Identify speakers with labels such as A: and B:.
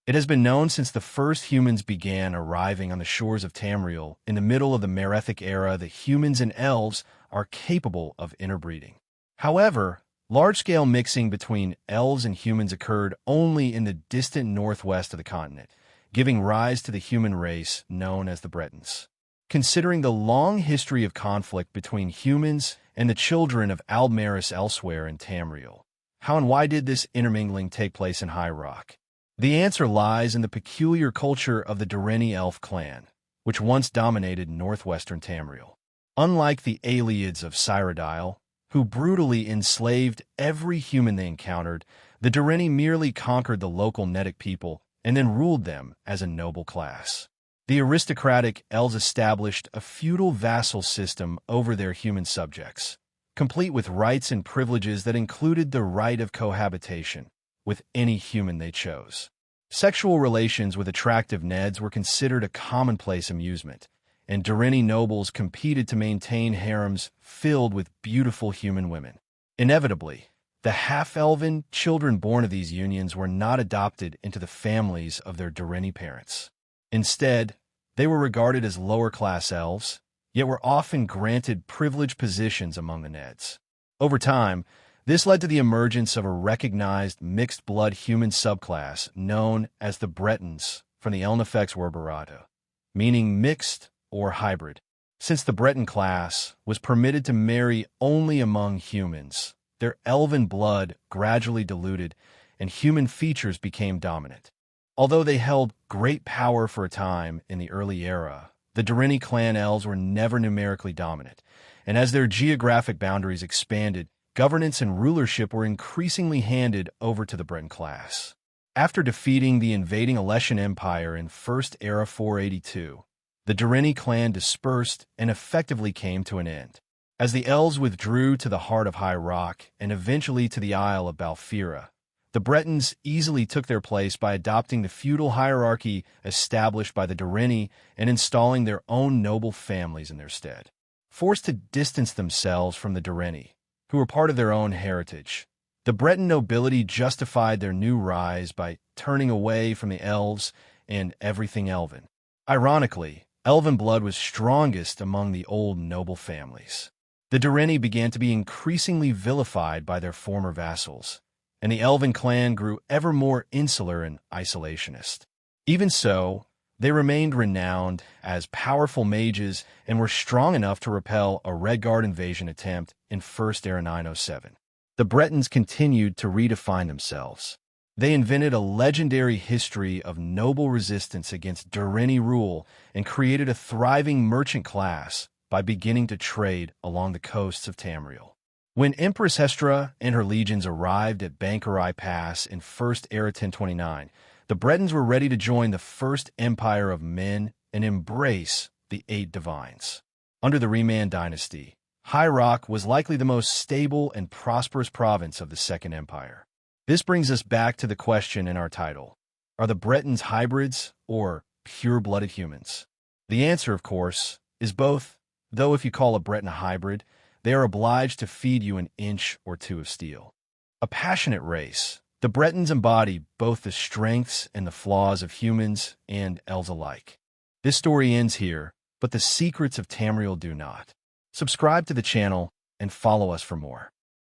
A: It has been known since the first humans began arriving on the shores of Tamriel in the middle of the Merethic Era that humans and elves are capable of interbreeding. However, large-scale mixing between elves and humans occurred only in the distant northwest of the continent, giving rise to the human race known as the Bretons. Considering the long history of conflict between humans and the children of Aldmeris elsewhere in Tamriel, how and why did this intermingling take place in High Rock? The answer lies in the peculiar culture of the Direnni Elf Clan, which once dominated northwestern Tamriel. Unlike the Ayleids of Cyrodiil, who brutally enslaved every human they encountered, the Direnni merely conquered the local Nedic people and then ruled them as a noble class. The aristocratic elves established a feudal vassal system over their human subjects, complete with rights and privileges that included the right of cohabitation with any human they chose. Sexual relations with attractive Nedes were considered a commonplace amusement, and Direnni nobles competed to maintain harems filled with beautiful human women. Inevitably, the half-elven children born of these unions were not adopted into the families of their Direnni parents. Instead, they were regarded as lower-class elves, yet were often granted privileged positions among the Nedes. Over time, this led to the emergence of a recognized mixed-blood human subclass known as the Bretons, from the Elnifex word Bretons, meaning mixed or hybrid. Since the Breton class was permitted to marry only among humans, their elven blood gradually diluted and human features became dominant. Although they held great power for a time in the early era, the Direnni clan elves were never numerically dominant, and as their geographic boundaries expanded, governance and rulership were increasingly handed over to the Breton class. After defeating the invading Alessian Empire in First Era 482, the Direnni clan dispersed and effectively came to an end. As the elves withdrew to the heart of High Rock and eventually to the Isle of Balfira, the Bretons easily took their place by adopting the feudal hierarchy established by the Direnni and installing their own noble families in their stead. Forced to distance themselves from the Direnni, who were part of their own heritage, the Breton nobility justified their new rise by turning away from the elves and everything elven. Ironically, elven blood was strongest among the old noble families. The Direnni began to be increasingly vilified by their former vassals, and the elven clan grew ever more insular and isolationist. Even so, they remained renowned as powerful mages and were strong enough to repel a Redguard invasion attempt in First Era 907. The Bretons continued to redefine themselves. They invented a legendary history of noble resistance against Direnni rule and created a thriving merchant class by beginning to trade along the coasts of Tamriel. When Empress Hestra and her legions arrived at Bankarai Pass in First Era 1029, the Bretons were ready to join the First Empire of Men and embrace the Eight Divines. Under the Reman dynasty, High Rock was likely the most stable and prosperous province of the Second Empire. This brings us back to the question in our title: are the Bretons hybrids or pure-blooded humans? The answer, of course, is both, though if you call a Breton a hybrid, they are obliged to feed you an inch or two of steel. A passionate race, the Bretons embody both the strengths and the flaws of humans and elves alike. This story ends here, but the secrets of Tamriel do not. Subscribe to the channel and follow us for more.